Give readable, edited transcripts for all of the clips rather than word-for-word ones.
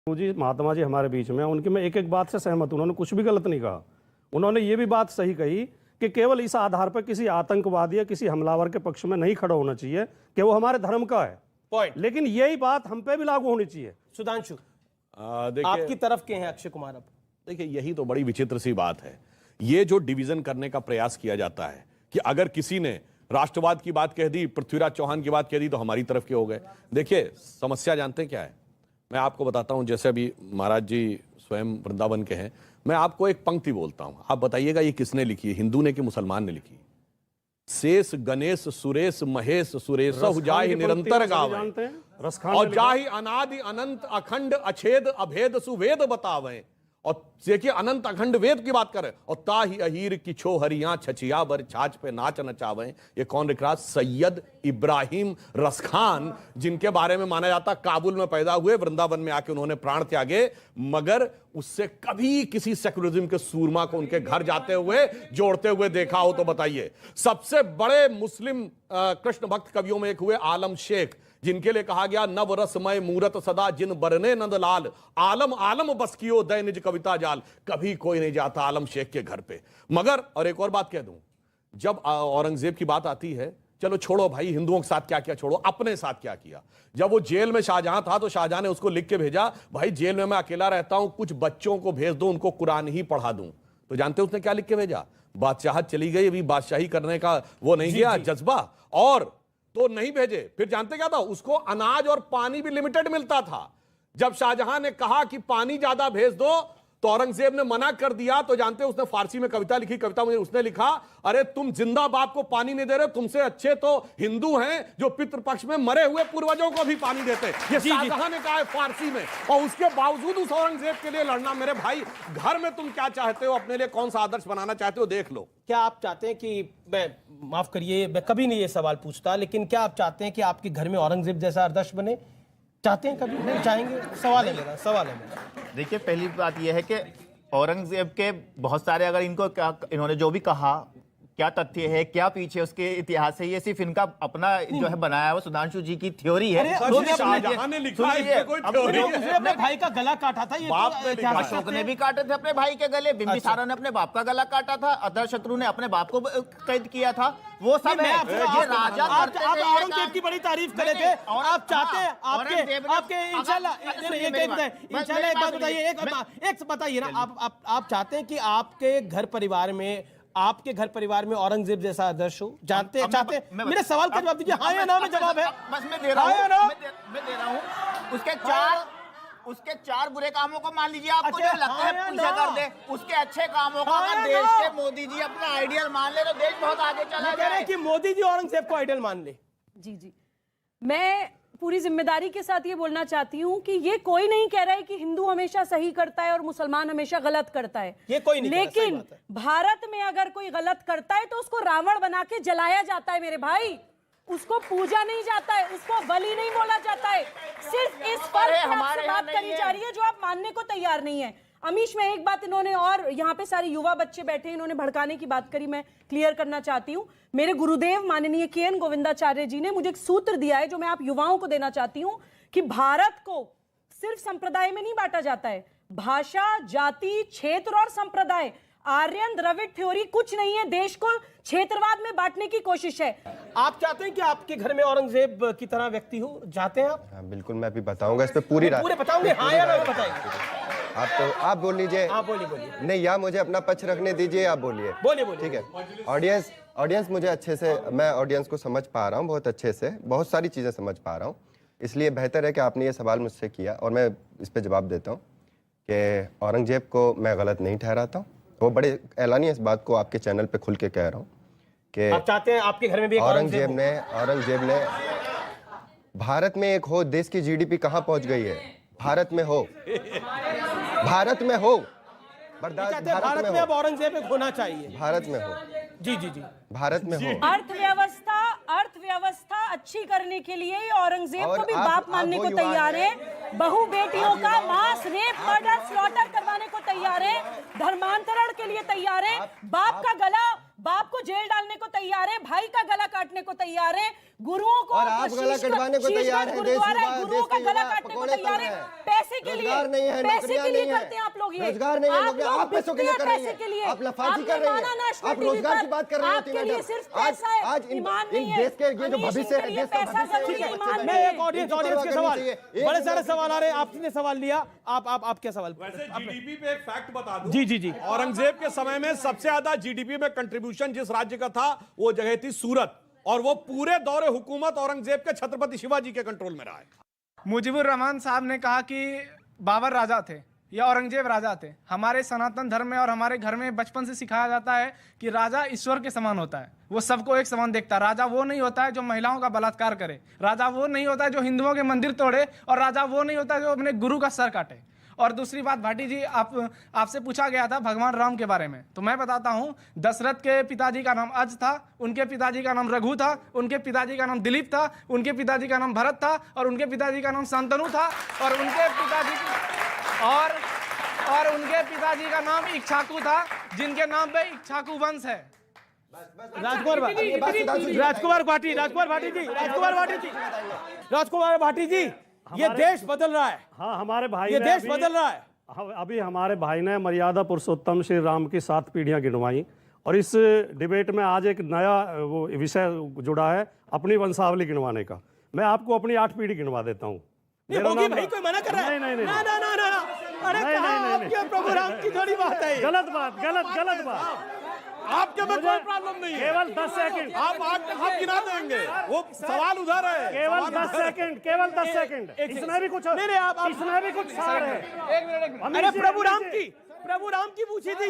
जी महात्मा जी हमारे बीच में, उनकी मैं एक एक बात से सहमत हूं। उन्होंने कुछ भी गलत नहीं कहा। उन्होंने ये भी बात सही कही कि केवल इस आधार पर किसी आतंकवादी या किसी हमलावर के पक्ष में नहीं खड़ा होना चाहिए कि वो हमारे धर्म का है। पॉइंट। लेकिन यही बात हम पे भी लागू होनी चाहिए। सुधांशु, आपकी तरफ के हैं अक्षय कुमार। अब देखिए, यही तो बड़ी विचित्र सी बात है। ये जो डिवीजन करने का प्रयास किया जाता है कि अगर किसी ने राष्ट्रवाद की बात कह दी, पृथ्वीराज चौहान की बात कह दी, तो हमारी तरफ के हो गए। देखिए, समस्या जानते हैं क्या है? मैं आपको बताता हूं। जैसे अभी महाराज जी स्वयं वृंदावन के हैं, मैं आपको एक पंक्ति बोलता हूं, आप बताइएगा ये किसने लिखी है, हिंदू ने कि मुसलमान ने लिखी? शेष गणेश सुरेश महेश सुरेश जाहि निरंतर गावे और जाहि अनादि अनंत अखंड अछेद अभेद सुवेद बतावे। और देखिए, अनंत अखंड वेद की बात करे, और ताही अहीर की छो हरियां छचिया बर छाछ पे नाच नचावे। ये कौन लिख रहा? सैयद इब्राहिम रसखान, जिनके बारे में माना जाता काबुल में पैदा हुए, वृंदावन में आके उन्होंने प्राण त्यागे, मगर उससे कभी किसी सेकुलरिज्म के सूरमा को उनके घर जाते हुए जोड़ते हुए देखा हो तो बताइए। सबसे बड़े मुस्लिम कृष्ण भक्त कवियों में एक हुए आलम शेख, जिनके लिए कहा गया नव रसमय मूरत सदा जिन बरने नंदलाल, आलम आलम बस कियो दय निज कविता जाल। कभी कोई नहीं जाता आलम शेख के घर पे। मगर और एक और बात कह दूं, जब औरंगजेब की बात आती है, चलो छोड़ो भाई, हिंदुओं के साथ क्या क्या छोड़ो, अपने साथ क्या किया। जब वो जेल में शाहजहां था तो शाहजहां ने उसको लिख के भेजा, भाई जेल में मैं अकेला रहता हूं, कुछ बच्चों को भेज दो, उनको कुरान ही पढ़ा दूं। तो जानते हो उसने क्या लिख के भेजा? बादशाहत चली गई, अभी बादशाही करने का वो नहीं गया जज्बा, और तो नहीं भेजे। फिर जानते क्या था? उसको अनाज और पानी भी लिमिटेड मिलता था। जब शाहजहां ने कहा कि पानी ज्यादा भेज दो, तो औरंगजेब ने मना कर दिया। तो जानते उसने फारसी में कविता लिखी। कविता में उसने लिखा, अरे तुम जिंदा बाप को पानी नहीं दे रहे, तुमसे अच्छे तो हिंदू हैं जो पितृपक्ष में मरे हुए पूर्वजों को भी पानी देते। ये शाहजहां ने कहा है फारसी में, और उसके बावजूद उस औरंगजेब के लिए लड़ना। मेरे भाई, घर में तुम क्या चाहते हो, अपने लिए कौन सा आदर्श बनाना चाहते हो, देख लो। क्या आप चाहते हैं कि, मैं माफ करिए, मैं कभी नहीं ये सवाल पूछता, लेकिन क्या आप चाहते हैं कि आपके घर में औरंगजेब जैसा आदर्श बने? चाहते हैं? कभी नहीं चाहेंगे? सवाल है मेरा, सवाल है मेरा। देखिए, पहली बात यह है कि औरंगजेब के बहुत सारे, अगर इनको क्या इन्होंने जो भी कहा, क्या तथ्य है, क्या पीछे उसके इतिहास है, ये सिर्फ इनका अपना जो है बनाया हुआ सुधांशु जी की थ्योरी है। शाहजहां ने लिखा है, इसमें कोई थ्योरी है? अपने भाई का गला काटा था, ये अशोक ने भी काटे थे अपने भाई के गले, बिंबिसारा ने अपने बाप का गला काटा था, अजातशत्रु ने अपने बाप को कैद किया था, वो सब है। ये राजा करते थे। आप औरंगजेब की बड़ी तारीफ करे थे, आप चाहते हैं आपके इंशाल्लाह एक बात बताइए, एक बताइए ना, आप चाहते हैं कि आपके घर परिवार में औरंगजेब जैसा आदर्श हो? जानते हैं, चाहते हैं? मेरे सवाल का जवाब दीजिए, हाँ या ना में जवाब है। बस मैं दे रहा हूं। उसके चार बुरे कामों को मान लीजिए, आपको जो लगता है पूजा कर दे, उसके अच्छे कामों को अगर देश के मोदी जी अपना आइडियल मान ले तो देश बहुत आगे चला जाए। कि मोदी जी औरंगजेब को आइडियल मान ले। जी, मैं पूरी जिम्मेदारी के साथ ये बोलना चाहती हूँ कि ये कोई नहीं कह रहा है कि हिंदू हमेशा सही करता है और मुसलमान हमेशा गलत करता है। ये कोई नहीं, लेकिन भारत में अगर कोई गलत करता है तो उसको रावण बना के जलाया जाता है मेरे भाई। उसको पूजा नहीं जाता है, उसको बलि नहीं बोला जाता है। सिर्फ इस पर आपसे बात करी जा रही है जो आप मानने को तैयार नहीं है। अमीश, में एक बात इन्होंने, और यहाँ पे सारे युवा बच्चे बैठे हैं, इन्होंने भड़काने की बात करी, मैं क्लियर करना चाहती हूँ। मेरे गुरुदेव माननीय के.एन. गोविंदाचार्य जी ने मुझे एक सूत्र दिया है जो मैं आप युवाओं को देना चाहती हूँ, कि भारत को सिर्फ संप्रदाय में नहीं बांटा जाता है, भाषा, जाति, क्षेत्र और संप्रदाय। आर्यन द्रविड़ थ्योरी कुछ नहीं है, देश को क्षेत्रवाद में बांटने की कोशिश है। आप चाहते हैं कि आपके घर में औरंगजेब की तरह व्यक्ति हो? चाहते हैं आप? हाँ, बिल्कुल। मैं भी बताऊंगा इस पे पूरी रात। पूरे बताओगे? हाँ या ना बताइए। आप बोल लीजिए। आप बोलिए। नहीं, या मुझे अपना पक्ष रखने दीजिए, आप बोलिए। ठीक है। ऑडियंस मुझे अच्छे से, मैं ऑडियंस को समझ पा रहा हूँ बहुत अच्छे से, बहुत सारी चीज़ें समझ पा रहा हूँ। इसलिए बेहतर है कि आपने ये सवाल मुझसे किया और मैं इस पर जवाब देता हूँ कि औरंगजेब को मैं गलत नहीं ठहराता हूँ। वो बड़े ऐलानिया इस बात को आपके चैनल पे खुल के कह रहा हूँ कि आप चाहते हैं आपके घर में भी औरंगजेब ने भारत में एक हो, देश की जीडीपी कहाँ पहुँच गई है? भारत में हो। भारत में अब औरंगजेब एक होना चाहिए। भारत में हो। जी, भारत में हो। अर्थव्यवस्था अच्छी करने के लिए औरंगजेब को भी बाप मानने को तैयार है। बहु बेटियों का मांस, रेप, मर्डर, स्लॉटर करवाने को तैयार है। धर्मांतरण के लिए तैयार है। बाप का गला बाप को जेल डालने को तैयार है, भाई का गला काटने को तैयार है, गुरुओं को और आप गला कटवाने को तैयार हैं। गुरुओं का गला काटने को तैयार है, पैसे के लिए, पैसे के लिए करते हैं आप लोग ये। रोजगार नहीं है, आप पैसों के लिए कर रहे पैसे के लिए हैं, आप लफाजी कर रहे हैं, आप रोजगार की बात कर रहे आपके लिए सिर्फ पैसा है, आज इन ईमान नहीं है। देश के ये जो भविष्य है, देश का पैसा जरूरी है, ईमान मैं नहीं है। एक ऑडियंस के सवाल, बड़े सारे सवाल आ रहे हैं, आपने सवाल लिया, आप क्या सवाल? वैसे जीडीपी पे एक फैक्ट बता दूं। जी जी जी। औरंगजेब के समय में सबसे ज्यादा जीडीपी में कंट्रीब्यूशन जिस राज्य का था वो जगह थी सूरत, और वो पूरे दौरे हुकूमत औरंगजेब के छत्रपति शिवाजी के कंट्रोल में रहा है। मुजीबुर रहमान साहब ने कहा कि बाबर राजा थे या औरंगजेब राजा थे। हमारे सनातन धर्म में और हमारे घर में बचपन से सिखाया जाता है कि राजा ईश्वर के समान होता है, वो सबको एक समान देखता है। राजा वो नहीं होता है जो महिलाओं का बलात्कार करे, राजा वो नहीं होता है जो हिंदुओं के मंदिर तोड़े, और राजा वो नहीं होता है जो अपने गुरु का सर काटे। और दूसरी बात भाटी जी, आपसे पूछा गया था भगवान राम के बारे में, तो मैं बताता हूँ, दशरथ के पिताजी का नाम अज था, उनके पिताजी का नाम रघु था, उनके पिताजी का नाम दिलीप था, उनके पिताजी का नाम भरत था, और उनके पिताजी का नाम शांतनु था, और उनके पिताजी और उनके पिताजी का नाम इक्ष्वाकु था, जिनके नाम पे इक्ष्वाकु वंश है। राजकुमार भाटी जी, ये देश बदल रहा है। हाँ, हमारे भाई ये ने देश बदल रहा है। अभी हमारे भाई ने मर्यादा पुरुषोत्तम श्री राम की 7 पीढ़ियां गिनवाई, और इस डिबेट में आज एक नया वो विषय जुड़ा है अपनी वंशावली गिनवाने का। मैं आपको अपनी 8 पीढ़ी गिनवा देता हूँ। भाई कोई मना कर रहा है? नहीं। अरे आपके प्रभु राम की थोड़ी बात है। गलत बात। आपके में कोई प्रॉब्लम नहीं है, केवल 10 सेकंड आप गिना देंगे, वो सवाल उधर है। केवल 10 सेकंड, इसमें भी कुछ सार है। अरे प्रभु राम की पूछी थी।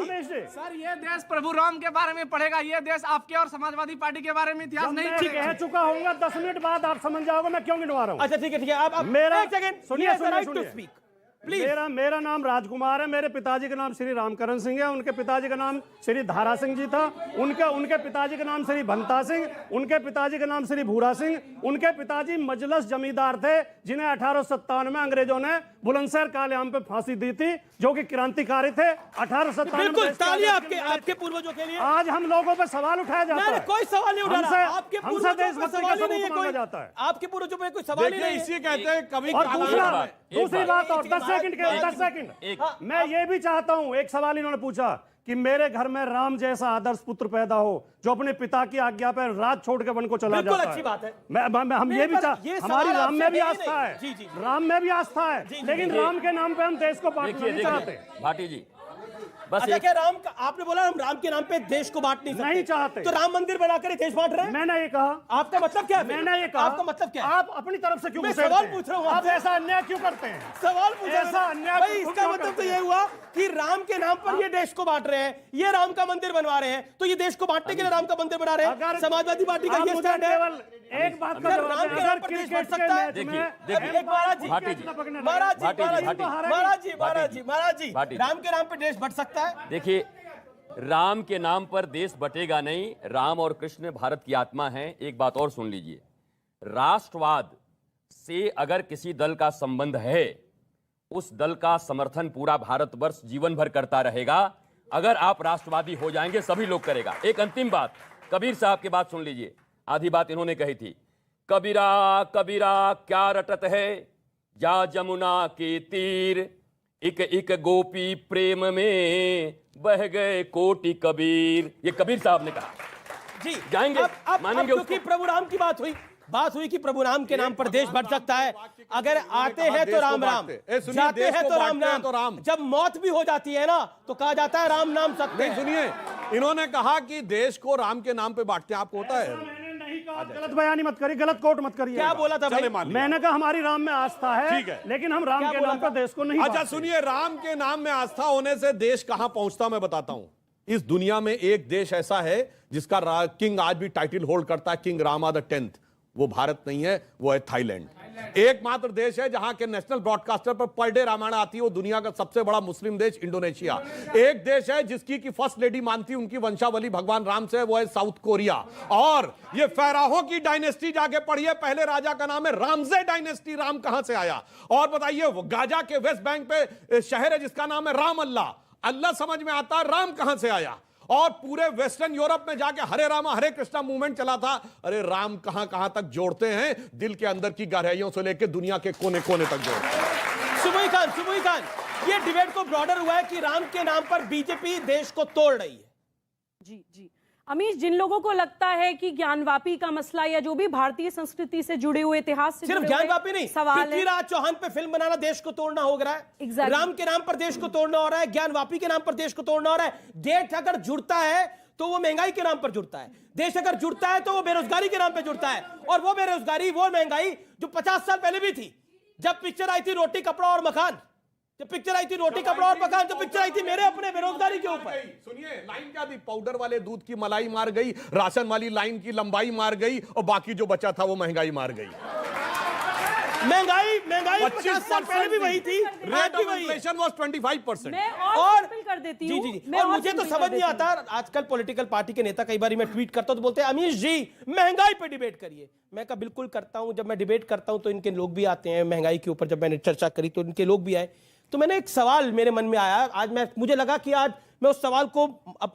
सर, ये देश प्रभु राम के बारे में पढ़ेगा, ये देश आपके और समाजवादी पार्टी के बारे में इतिहास नहीं पढ़ेगा। कह चुका हूँ, 10 मिनट बाद आप समझ जाओगे मैं क्यों गिनवा रहा हूँ। अच्छा ठीक है, आप मेरा एक सेकंड सुनिए। मेरा नाम राजकुमार है, मेरे पिताजी का नाम श्री रामकरण सिंह है, उनके पिताजी का नाम श्री धारा सिंह जी था, उनके पिताजी का नाम श्री भंता सिंह, उनके पिताजी का नाम श्री भूरा सिंह, उनके पिताजी मजलस जमींदार थे जिन्हें 1857 में अंग्रेजों ने बुलंदशहर कालेआम पे फांसी दी थी, जो कि क्रांतिकारी थे। 1857 बिल्कुल तालियां आपके पूर्वजों के लिए। आज हम लोगों पर सवाल उठाया जाता है। कोई सवाल नहीं उठा रहा, आपके पूर्वजों पे सवाल ही नहीं है, कोई जाता है। आपके पूर्वजों पे कोई सवाल ही नहीं है। इसी कहते हैं कभी। और दूसरी बात, और 10 सेकंड, मैं ये भी चाहता हूं, एक सवाल इन्होंने पूछा कि मेरे घर में राम जैसा आदर्श पुत्र पैदा हो जो अपने पिता की आज्ञा पर राज छोड़ के वन को चला जाता है। अच्छी बात है। हम ये भी हमारी राम में भी आस्था है, जी। राम में भी आस्था है, लेकिन राम के नाम पे हम देश को बांटना नहीं चाहते। भाटी जी, बस अच्छा, क्या राम का आपने बोला हम राम के नाम पे देश को बांट नहीं चाहते, तो राम मंदिर बनाकर देश बांट रहे हैं? मैंने ये कहा। आपका मतलब क्या है? मैंने ये कहा। आपका मतलब क्या है? आप अपनी तरफ से क्यों मैं सवाल पूछ रहा हूँ, आप ऐसा अन्याय क्यों करते हैं? सवाल पूछ रहा ऐसा हूं अन्याय भाई, क्यों इसका मतलब तो करते ये हैं? हुआ कि राम के नाम पर ये देश को बांट रहे हैं, ये राम का मंदिर बनवा रहे हैं, तो ये देश को बांटने के लिए राम का मंदिर बना रहे हैं। समाजवादी पार्टी का ये स्टैंड है। एक बात का अगर राम के नाम पर देश बढ़ सकता है, महाराज जी, राम के नाम पर देश बढ़ सकता है। देखिए, राम के नाम पर देश बटेगा नहीं। राम और कृष्ण भारत की आत्मा हैं। एक बात और सुन लीजिए, राष्ट्रवाद से अगर किसी दल का संबंध है, उस दल का समर्थन पूरा भारतवर्ष जीवन भर करता रहेगा। अगर आप राष्ट्रवादी हो जाएंगे, सभी लोग करेगा। एक अंतिम बात, कबीर साहब की बात सुन लीजिए। आधी बात इन्होंने कही थी, कबीरा कबीरा क्या रटत है, जा जमुना के तीर, एक गोपी प्रेम में बह गए कोटि कबीर। ये कबीर साहब ने कहा। जी जाएंगे, मानेंगे क्योंकि प्रभु राम की बात हुई कि प्रभु राम के नाम पर देश बढ़ सकता है। अगर आते हैं तो राम राम, जाते हैं तो राम, जब मौत भी हो जाती है ना तो कहा जाता है राम नाम सत्य है। सुनिए, इन्होंने कहा कि देश को राम के नाम पे बांटते हैं, आपको होता है? गलत बयानी मत करिए, गलत कोट मत करिए। क्या बोला था भाई? मैंने कहा हमारी राम में आस्था है, ठीक है, लेकिन हम राम के नाम पर देश को नहीं। अच्छा सुनिए, राम के नाम में आस्था होने से देश कहां पहुंचता मैं बताता हूं। इस दुनिया में एक देश ऐसा है जिसका किंग आज भी टाइटल होल्ड करता है, किंग रामा द 10th। वो भारत नहीं है, वो है थाईलैंड। एकमात्र देश है जहां के नेशनल ब्रॉडकास्टर पर डे रामायण आती है, वो दुनिया का सबसे बड़ा मुस्लिम देश इंडोनेशिया। एक देश है जिसकी की फर्स्ट लेडी मानती उनकी वंशावली भगवान राम से, वो है साउथ कोरिया। और ये फैराहों की डायनेस्टी जाके पढ़िए, पहले राजा का नाम है रामजे डायनेस्टी। राम कहां से आया? और बताइए, वो गाजा के वेस्ट बैंक पे शहर है जिसका नाम है राम अल्लाह। अल्लाह समझ में आता है, राम कहां से आया? और पूरे वेस्टर्न यूरोप में जाके हरे रामा हरे कृष्णा मूवमेंट चला था। अरे राम कहां कहां तक जोड़ते हैं, दिल के अंदर की गहराइयों से लेकर दुनिया के कोने कोने तक जोड़ते हैं। सुबही खान, ये डिबेट को ब्रॉडर हुआ है कि राम के नाम पर बीजेपी देश को तोड़ रही है। जी अमीश, जिन लोगों को लगता है कि ज्ञानवापी का मसला या जो भी भारतीय संस्कृति से जुड़े हुए, इतिहास से सिर्फ ज्ञानवापी नहीं, सवाल है, पृथ्वीराज चौहान पे फिल्म बनाना देश को तोड़ना हो रहा है। Exactly. राम के नाम पर देश को तोड़ना हो रहा है, ज्ञानवापी के नाम पर देश को तोड़ना हो रहा है। देश अगर जुड़ता है तो वो महंगाई के नाम पर जुड़ता है, देश अगर जुड़ता है तो वो बेरोजगारी के नाम पर जुड़ता है, और वो बेरोजगारी, वो महंगाई जो 50 साल पहले भी थी, जब पिक्चर आई थी रोटी कपड़ा और मकान, जब पिक्चर आई थी रोटी कपड़ा और मकान, तो पिक्चर आई थी मेरे अपने बेरोजगारी के ऊपर। सुनिए लाइन क्या थी, पाउडर वाले दूध की मलाई मार गई, राशन वाली लाइन की लंबाई मार गई, और बाकी जो बचा था वो महंगाई मार गई। महंगाई 50 साल पहले भी वही थी, रेट ऑफ इन्फ्लेशन वाज 25%। मैं और सिंपल कर देती हूं। जी और मुझे तो समझ नहीं आता, आजकल पॉलिटिकल पार्टी के नेता, कई बार मैं ट्वीट करता हूं तो बोलते हैं अमीश जी महंगाई पे डिबेट करिए। मैं कहा बिल्कुल करता हूं, जब मैं डिबेट करता हूं तो इनके लोग भी आते हैं, महंगाई के ऊपर जब मैंने चर्चा करी तो इनके लोग भी आए, तो मैंने एक सवाल मेरे मन में आया, आज मुझे लगा कि आज मैं उस सवाल को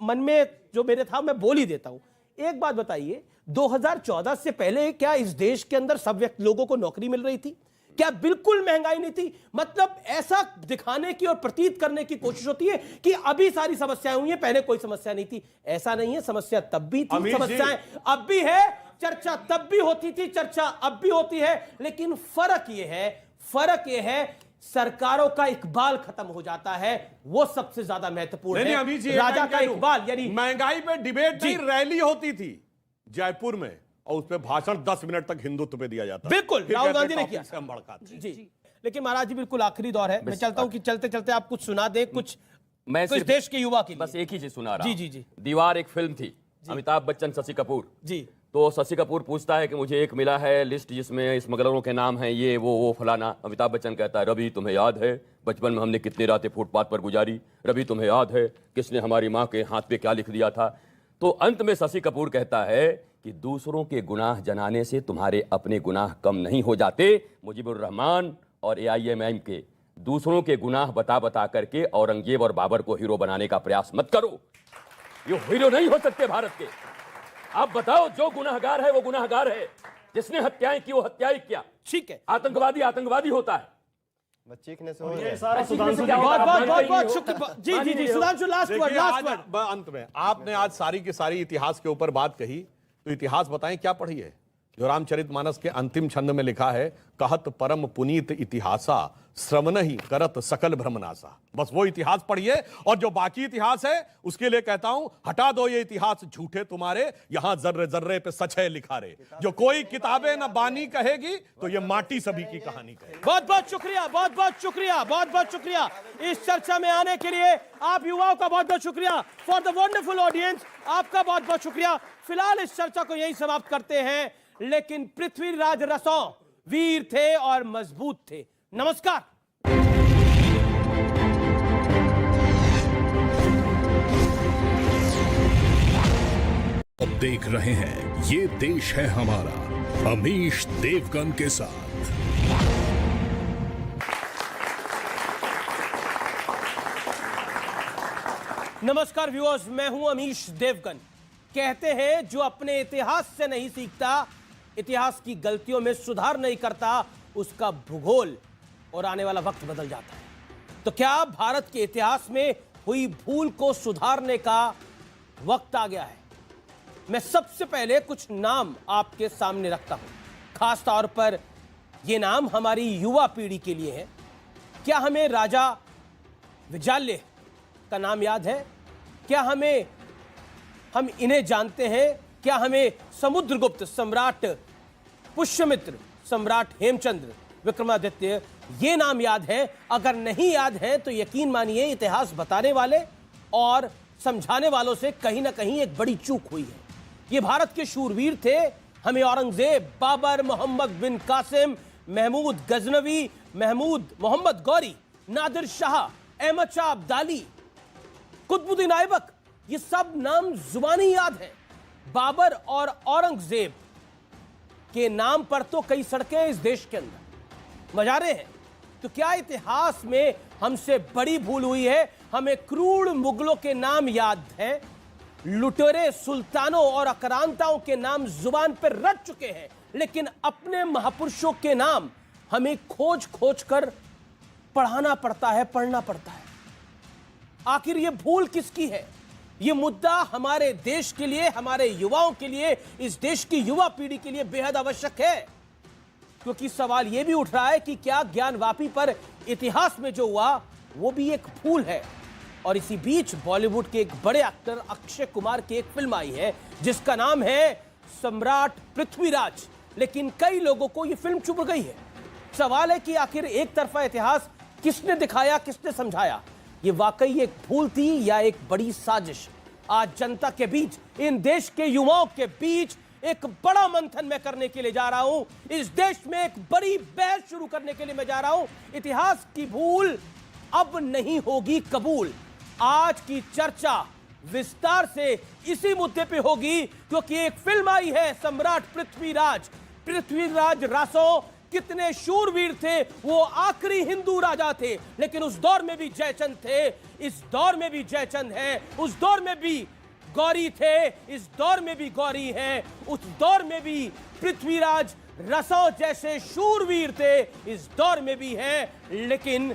मन में जो मेरे था मैं बोल ही देता हूं। एक बात बताइए, 2014 से पहले क्या इस देश के अंदर सब लोगों को नौकरी मिल रही थी? क्या बिल्कुल महंगाई नहीं थी? मतलब ऐसा दिखाने की और प्रतीत करने की कोशिश होती है कि अभी सारी समस्याएं हुई हैं, पहले कोई समस्या नहीं थी। ऐसा नहीं है, समस्या तब भी थी, समस्याएं अब भी है, चर्चा तब भी होती थी, चर्चा अब भी होती है, लेकिन फर्क यह है सरकारों का इकबाल खत्म हो जाता है, वो सबसे ज्यादा महत्वपूर्ण है। अभी जी राजा का इकबाल, यानी महंगाई पे डिबेट नहीं, रैली होती थी जयपुर में, और उसमें भाषण 10 मिनट तक हिंदुत्व पे दिया जाता। बिल्कुल राहुल गांधी ने किया। हम भड़काते। जी लेकिन महाराज जी बिल्कुल आखिरी दौर है, मैं चाहता हूं कि चलते चलते आप कुछ सुना दें, कुछ सिर्फ देश के युवा के लिए। बस एक ही चीज सुना रहा हूं। जी दीवार एक फिल्म थी, अमिताभ बच्चन, शशि कपूर जी। तो शशि कपूर पूछता है कि मुझे एक मिला है लिस्ट जिसमें स्मगलरों के नाम हैं, ये वो फलाना। अमिताभ बच्चन कहता है, रवि तुम्हें याद है बचपन में हमने कितनी रातें फुटपाथ पर गुजारी? रवि तुम्हें याद है किसने हमारी माँ के हाथ पे क्या लिख दिया था? तो अंत में शशि कपूर कहता है कि दूसरों के गुनाह जनाने से तुम्हारे अपने गुनाह कम नहीं हो जाते। मुजीबुर रहमान और AIMIM के दूसरों के गुनाह बता बता करके औरंगजेब और बाबर को हीरो बनाने का प्रयास मत करो, ये हीरो नहीं हो सकते भारत के। आप बताओ, जो गुनाहगार है वो गुनाहगार है, जिसने हत्याएं की वो हत्याएं किया। ठीक है, आतंकवादी होता है। चीखने से हो रहा है। बहुत शुक्रिया। जी सुधांशु, लास्ट वर्ड। अंत में आपने आज सारी की सारी इतिहास के ऊपर बात कही, तो इतिहास बताएं क्या पढ़ी है? जो रामचरितमानस के अंतिम छंद में लिखा है, कहत परम पुनीत इतिहासा श्रवण ही करत सकल भ्रमनासा। बस वो इतिहास पढ़िए, और जो बाकी इतिहास है उसके लिए कहता हूं हटा दो ये इतिहास झूठे तुम्हारे, यहां जर्रे जर्रे पे सच है लिखा रे। जो कोई किताबें न बानी कहेगी तो ये माटी सभी की कहानी कहेगी। बहुत बहुत शुक्रिया इस चर्चा में आने के लिए। आप युवाओं का बहुत बहुत शुक्रिया, फॉर द वंडरफुल ऑडियंस आपका बहुत बहुत शुक्रिया। फिलहाल इस चर्चा को यही समाप्त करते हैं, लेकिन पृथ्वीराज रसों वीर थे और मजबूत थे। नमस्कार। अब देख रहे हैं ये देश है हमारा, अमीश देवगन के साथ। नमस्कार व्यूअर्स, मैं हूं अमीश देवगन। कहते हैं जो अपने इतिहास से नहीं सीखता, इतिहास की गलतियों में सुधार नहीं करता, उसका भूगोल और आने वाला वक्त बदल जाता है। तो क्या भारत के इतिहास में हुई भूल को सुधारने का वक्त आ गया है? मैं सबसे पहले कुछ नाम आपके सामने रखता हूं, खास तौर पर ये नाम हमारी युवा पीढ़ी के लिए है। क्या हमें राजा विजाल्य का नाम याद है? क्या हम इन्हें जानते हैं? क्या हमें समुद्रगुप्त, सम्राट पुष्यमित्र, सम्राट हेमचंद्र, विक्रमादित्य ये नाम याद है? अगर नहीं याद है तो यकीन मानिए इतिहास बताने वाले और समझाने वालों से कहीं ना कहीं एक बड़ी चूक हुई है। ये भारत के शूरवीर थे। हमें औरंगजेब, बाबर, मोहम्मद बिन कासिम, महमूद गजनवी, महमूद मोहम्मद गौरी, नादिर शाह, अहमद शाह अब्दाली, कुतुबुद्दीन ऐबक, ये सब नाम जुबानी याद है। बाबर और औरंगजेब के नाम पर तो कई सड़कें इस देश के अंदर, मजारे हैं। तो क्या इतिहास में हमसे बड़ी भूल हुई है? हमें क्रूर मुगलों के नाम याद हैं, लुटेरे सुल्तानों और आक्रांताओं के नाम जुबान पर रट चुके हैं, लेकिन अपने महापुरुषों के नाम हमें खोज खोज कर पढ़ाना पड़ता है, पढ़ना पड़ता है। आखिर ये भूल किसकी है? ये मुद्दा हमारे देश के लिए, हमारे युवाओं के लिए, इस देश की युवा पीढ़ी के लिए बेहद आवश्यक है, क्योंकि सवाल यह भी उठ रहा है कि क्या ज्ञानवापी पर इतिहास में जो हुआ वो भी एक भूल है। और इसी बीच बॉलीवुड के एक बड़े एक्टर अक्षय कुमार की एक फिल्म आई है जिसका नाम है सम्राट पृथ्वीराज, लेकिन कई लोगों को यह फिल्म चुभ गई है। सवाल है कि आखिर एक तरफा इतिहास किसने दिखाया, किसने समझाया? ये वाकई एक भूल थी या एक बड़ी साजिश? आज जनता के बीच, इन देश के युवाओं के बीच एक बड़ा मंथन मैं करने के लिए जा रहा हूं। इस देश में एक बड़ी बहस शुरू करने के लिए मैं जा रहा हूं। इतिहास की भूल अब नहीं होगी कबूल। आज की चर्चा विस्तार से इसी मुद्दे पे होगी, क्योंकि एक फिल्म आई है सम्राट पृथ्वीराज। पृथ्वीराज रासो कितने शूरवीर थे, वो आखिरी हिंदू राजा थे, लेकिन उस दौर में भी जयचंद थे, इस दौर में भी जयचंद है, उस दौर में भी गौरी थे, इस दौर में भी गौरी है, उस दौर में भी पृथ्वीराज रसो जैसे शूरवीर थे, इस दौर में भी है। लेकिन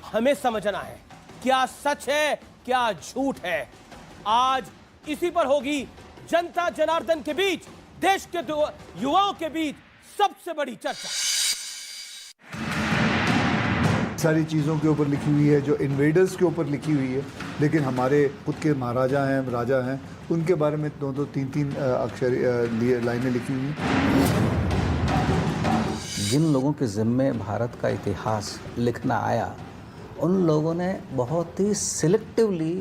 हमें समझना है क्या सच है, क्या झूठ है। आज इसी पर होगी जनता जनार्दन के बीच, देश के युवाओं के बीच सबसे बड़ी चर्चा। सारी चीज़ों के ऊपर लिखी हुई है जो इन्वेडर्स के ऊपर लिखी हुई है, लेकिन हमारे खुद के महाराजा हैं, राजा हैं, उनके बारे में 2-2, 3-3 अक्षर लाइनें लिखी हुई हैं। जिन लोगों के ज़िम्मे भारत का इतिहास लिखना आया, उन लोगों ने बहुत ही सिलेक्टिवली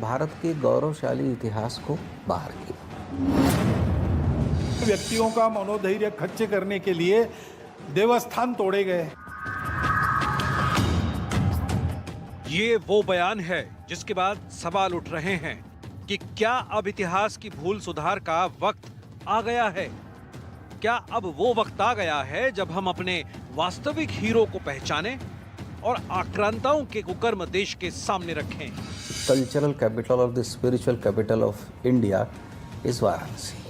भारत के गौरवशाली इतिहास को बाहर किया। व्यक्तियों का मनोधैर्य खच्चे करने के लिए देवस्थान तोड़े गए। ये वो बयान है जिसके बाद सवाल उठ रहे हैं कि क्या अब इतिहास की भूल सुधार का वक्त आ गया है? क्या अब वो वक्त आ गया है जब हम अपने वास्तविक हीरो को पहचानें और आक्रांताओं के कुकर्म देश के सामने रखें? Cultural capital of the spiritual capital of India is Varanasi.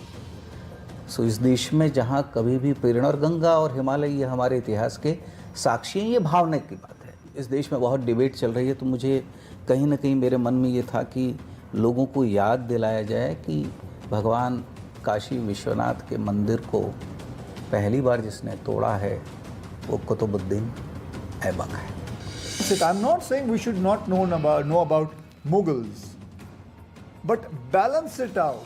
So इस देश में जहाँ कभी भी प्रेरणा, और गंगा और हिमालय ये हमारे इतिहास के साक्षी हैं, ये भावना की बात है। इस देश में बहुत डिबेट चल रही है, तो मुझे कहीं ना कहीं मेरे मन में ये था कि लोगों को याद दिलाया जाए कि भगवान काशी विश्वनाथ के मंदिर को पहली बार जिसने तोड़ा है वो कुतुबुद्दीन ऐबक है। I'm not saying we should not know about Mughals, but balance it out.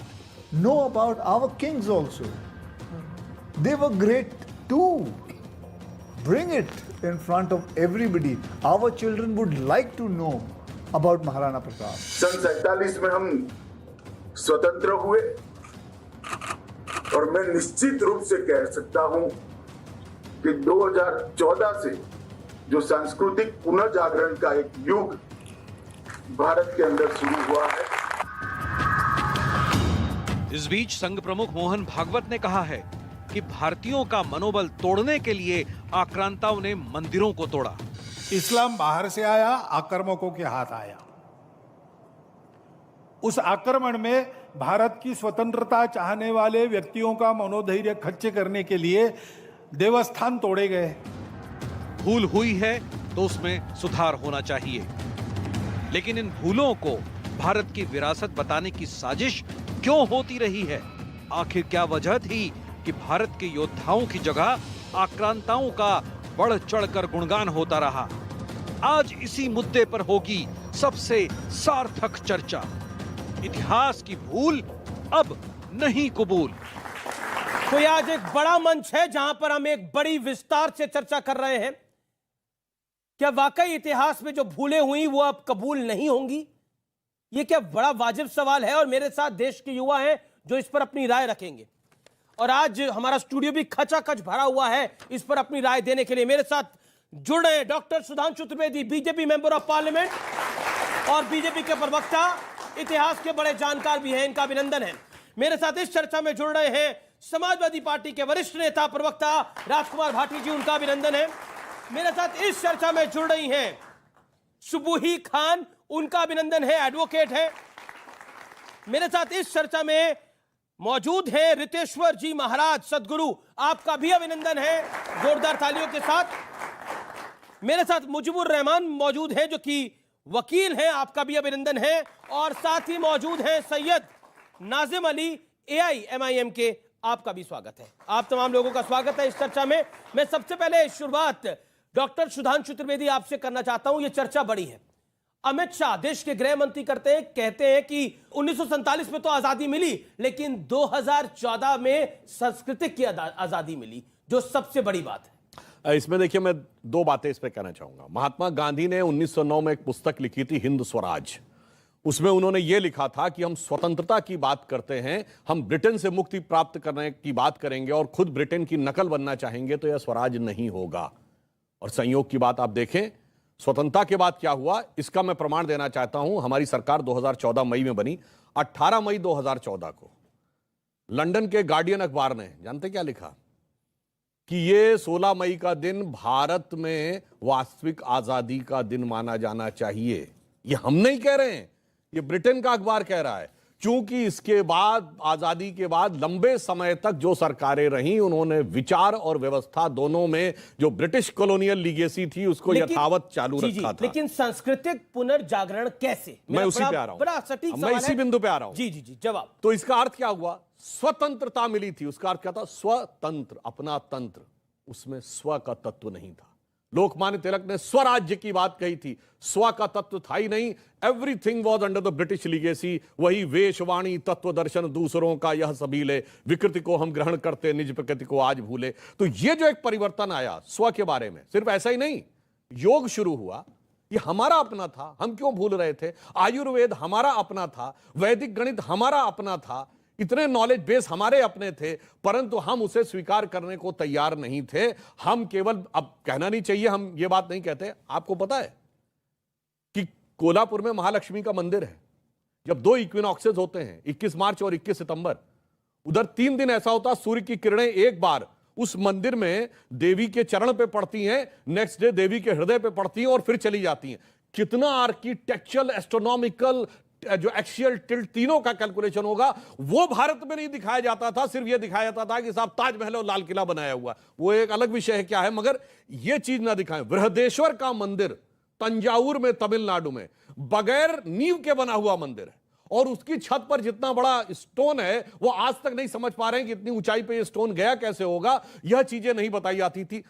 Know about our kings also. They were great too. Bring it in front of everybody. Our children would like to know about Maharana Pratap. सन 47 में हम स्वतंत्र हुए और मैं निश्चित रूप से कह सकता हूं कि 2014 से जो सांस्कृतिक पुनर्जागरण का एक युग भारत के अंदर शुरू हुआ है। इस बीच संघ प्रमुख मोहन भागवत ने कहा है कि भारतीयों का मनोबल तोड़ने के लिए आक्रांताओं ने मंदिरों को तोड़ा। इस्लाम बाहर से आया, आक्रमकों के हाथ आया। उस आक्रमण में भारत की स्वतंत्रता चाहने वाले व्यक्तियों का मनोधैर्य खच्चे करने के लिए देवस्थान तोड़े गए। भूल हुई है तो उसमें सुधार होना चाहिए, लेकिन इन भूलों को भारत की विरासत बताने की साजिश क्यों होती रही है? आखिर क्या वजह थी कि भारत के योद्धाओं की जगह आक्रांताओं का बढ़ चढ़कर गुणगान होता रहा? आज इसी मुद्दे पर होगी सबसे सार्थक चर्चा। इतिहास की भूल अब नहीं कबूल। तो आज एक बड़ा मंच है जहां पर हम एक बड़ी विस्तार से चर्चा कर रहे हैं। क्या वाकई इतिहास में जो भूलें हुई वो अब कबूल नहीं होंगी? ये क्या बड़ा वाजिब सवाल है, और मेरे साथ देश के युवा हैं जो इस पर अपनी राय रखेंगे। और आज हमारा स्टूडियो भी खचाखच भरा हुआ है इस पर अपनी राय देने के लिए। मेरे साथ जुड़ रहे doctor Sudhanshu Trivedi, BJP member of parliament और बीजेपी के प्रवक्ता, इतिहास के बड़े जानकार भी हैं, इनका अभिनंदन है। मेरे साथ इस चर्चा में जुड़ रहे हैं समाजवादी पार्टी के वरिष्ठ नेता प्रवक्ता राजकुमार भाटी जी, उनका अभिनंदन है। मेरे साथ इस चर्चा में जुड़ रही हैं सुबुही खान, उनका अभिनंदन है, एडवोकेट है। मेरे साथ इस चर्चा में मौजूद है रितेश्वर जी महाराज सदगुरु, आपका भी अभिनंदन है जोरदार तालियों के साथ। मेरे साथ मुजीबुर रहमान मौजूद है जो कि वकील हैं, आपका भी अभिनंदन है। और साथ ही मौजूद हैं सैयद नाजिम अली AIMIM के, आपका भी स्वागत है। आप तमाम लोगों का स्वागत है इस चर्चा में। मैं सबसे पहले शुरुआत डॉक्टर सुधांशु त्रिवेदी आपसे करना चाहता हूं। यह चर्चा बड़ी है। अमित शाह देश के गृह मंत्री कहते हैं कि 1947 में तो आजादी मिली, लेकिन 2014 में सांस्कृतिक की आजादी मिली, जो सबसे बड़ी बात है। इसमें देखिए, मैं दो बातें इस पे कहना चाहूंगा। महात्मा गांधी ने 1909 में एक पुस्तक लिखी थी, हिंद स्वराज। उसमें उन्होंने ये लिखा था कि हम स्वतंत्रता की बात करते हैं, हम ब्रिटेन से मुक्ति प्राप्त करने की बात करेंगे और खुद ब्रिटेन की नकल बनना चाहेंगे तो यह स्वराज नहीं होगा। और संयोग की बात आप देखें, स्वतंत्रता के बाद क्या हुआ, इसका मैं प्रमाण देना चाहता हूं। हमारी सरकार 2014 मई में बनी। 18 मई 2014 को लंदन के गार्डियन अखबार ने जानते क्या लिखा कि ये 16 मई का दिन भारत में वास्तविक आजादी का दिन माना जाना चाहिए। ये हम नहीं कह रहे हैं, ये ब्रिटेन का अखबार कह रहा है। क्योंकि इसके बाद, आजादी के बाद लंबे समय तक जो सरकारें रहीं, उन्होंने विचार और व्यवस्था दोनों में जो ब्रिटिश कॉलोनियल लीगेसी थी उसको यथावत चालू रखा था। लेकिन सांस्कृतिक पुनर्जागरण कैसे? मैं उसी पे आ रहा हूं, बड़ा सटीक सवाल है। मैं इसी बिंदु पे आ रहा हूं। जी जी जी, जवाब। तो इसका अर्थ क्या हुआ? स्वतंत्रता मिली थी, उसका अर्थ क्या था? स्वतंत्र, अपना तंत्र। उसमें स्व का तत्व नहीं था। लोकमान्य तिलक ने स्वराज्य की बात कही थी, स्व का तत्व था ही नहीं। Everything was under the British legacy. वही वेशवाणी, तत्व दर्शन दूसरों का यह सबीले, विकृति को हम ग्रहण करते, निज प्रकृति को आज भूले। तो ये जो एक परिवर्तन आया स्व के बारे में, सिर्फ ऐसा ही नहीं, योग शुरू हुआ, ये हमारा अपना था, हम क्यों भूल रहे थे? आयुर्वेद हमारा अपना था, वैदिक गणित हमारा अपना था, इतने नॉलेज बेस हमारे अपने थे, परंतु हम उसे स्वीकार करने को तैयार नहीं थे। हम केवल, अब कहना नहीं चाहिए, हम ये बात नहीं कहते। आपको पता है कि कोल्हापुर में महालक्ष्मी का मंदिर है। जब 2 इक्विनॉक्सेस होते हैं, 21 मार्च और 21 सितंबर, उधर 3 दिन ऐसा होता, सूर्य की किरणें एक बार उस मंदिर में देवी के चरण पे पड़ती हैं, नेक्स्ट डे देवी के हृदय पे पड़ती हैं और फिर चली जाती हैं। कितना आर्किटेक्चरल, एस्ट्रोनॉमिकल, जो एक्सियल टिल्ट, तीनों का कैलकुलेशन होगा, वो भारत में नहीं दिखाया जाता था। सिर्फ ये दिखाया जाता था कि साहब ताजमहल और लाल किला बनाया हुआ, वो एक अलग विषय है क्या है, मगर ये चीज ना दिखाएं। बृहदेश्वर का मंदिर तंजावुर में, तमिलनाडु में, बगैर नींव के बना हुआ मंदिर है, और उसकी छत पर जितना बड़ा स्टोन है, वो आज तक नहीं समझ पा रहे हैं कि इतनी ऊंचाई पे ये स्टोन गया कैसे होगा। यह चीजें नहीं बताई जाती थी।